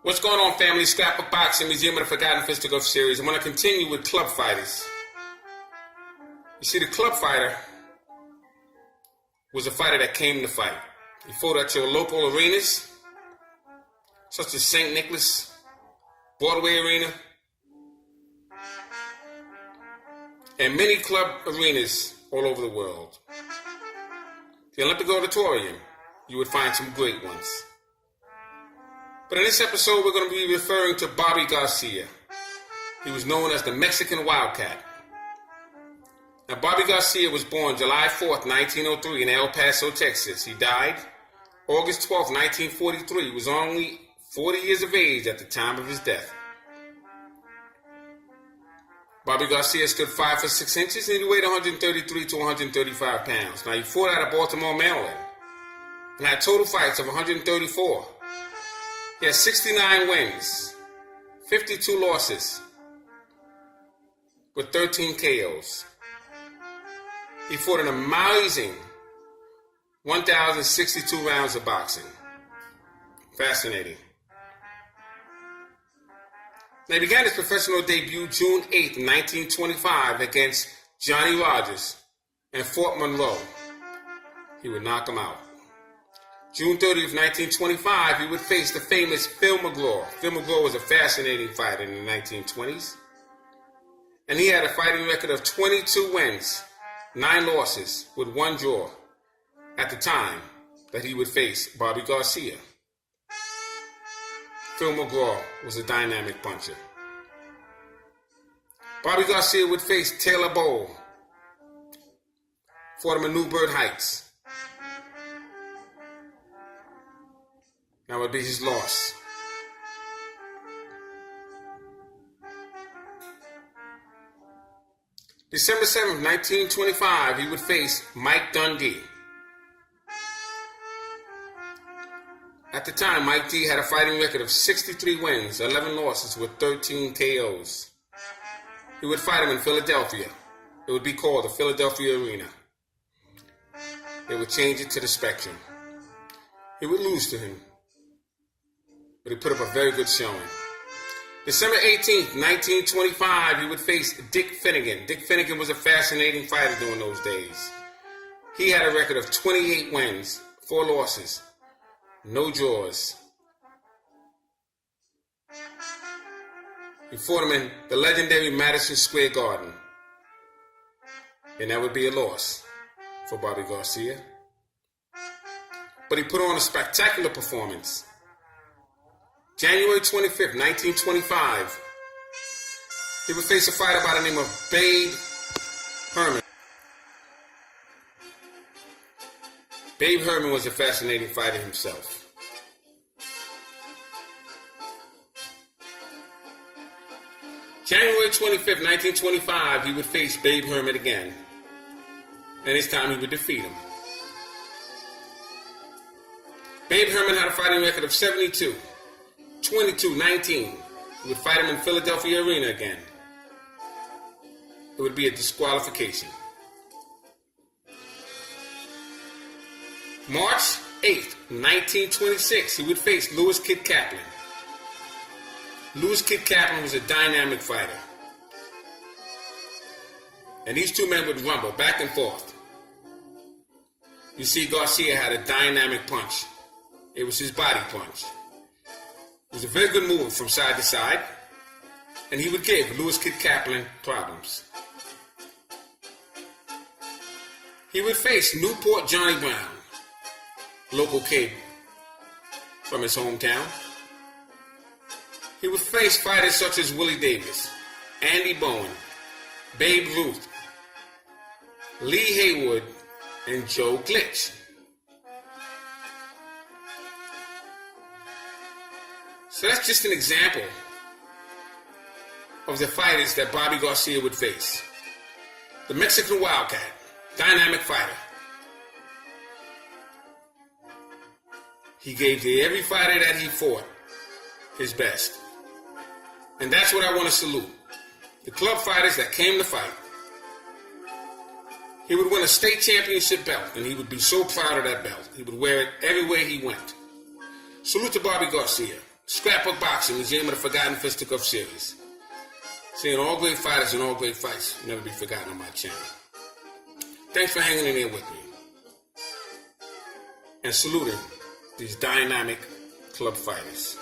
What's going on, family? Scrapbook Boxing Museum of the Forgotten Fisticuffs series. I'm going to continue with club fighters. You see, the club fighter was a fighter that came to fight. He fought at your local arenas, such as St. Nicholas, Broadway Arena, and many club arenas all over the world. The Olympic Auditorium, you would find some great ones. But in this episode, we're going to be referring to Bobby Garcia. He was known as the Mexican Wildcat. Now, Bobby Garcia was born July 4th, 1903 in El Paso, Texas. He died August 12th, 1943. He was only 40 years of age at the time of his death. Bobby Garcia stood 5 foot 6 inches and he weighed 133 to 135 pounds. Now, he fought out of Baltimore, Maryland, and had total fights of 134. He has 69 wins, 52 losses, with 13 KOs. He fought an amazing 1,062 rounds of boxing. Fascinating. Now, he began his professional debut June 8, 1925 against Johnny Rogers in Fort Monroe. He would knock him out. June 30th, 1925, he would face the famous Phil McGraw. Phil McGraw was a fascinating fighter in the 1920s. And he had a fighting record of 22 wins, 9 losses, with 1 draw at the time that he would face Bobby Garcia. Phil McGraw was a dynamic puncher. Bobby Garcia would face Taylor Bowl. Fought him in Newburgh Heights. That would be his loss. December 7th, 1925, he would face Mike Dundee. At the time, Mike D had a fighting record of 63 wins, 11 losses, with 13 KOs. He would fight him in Philadelphia. It would be called the Philadelphia Arena. They would change it to the Spectrum. He would lose to him, but he put up a very good showing. December 18th, 1925, he would face Dick Finnegan. Dick Finnegan was a fascinating fighter during those days. He had a record of 28 wins, 4 losses, no draws. He fought him in the legendary Madison Square Garden. And that would be a loss for Bobby Garcia. But he put on a spectacular performance. January 25th, 1925, he would face a fighter by the name of Babe Herman. Babe Herman was a fascinating fighter himself. January 25th, 1925, he would face Babe Herman again. And this time he would defeat him. Babe Herman had a fighting record of 72, 22-19. He would fight him in Philadelphia Arena again. It would be a disqualification. March 8th, 1926, he would face Lewis Kid Kaplan. Lewis Kid Kaplan was a dynamic fighter. And these two men would rumble back and forth. You see, Garcia had a dynamic punch. It was his body punch. It was a very good move from side to side. And he would give Lewis Kid Kaplan problems. He would face Newport Johnny Brown, local kid from his hometown. He would face fighters such as Willie Davis, Andy Bowen, Babe Ruth, Lee Haywood, and Joe Glitch. So that's just an example of the fighters that Bobby Garcia would face. The Mexican Wildcat, dynamic fighter. He gave to every fighter that he fought his best. And that's what I want to salute. The club fighters that came to fight. He would win a state championship belt, and he would be so proud of that belt. He would wear it everywhere he went. Salute to Bobby Garcia. Scrapbook Boxing, Museum of the Forgotten Fisticuff series. Seeing all great fighters and all great fights never be forgotten on my channel. Thanks for hanging in there with me. And saluting these dynamic club fighters.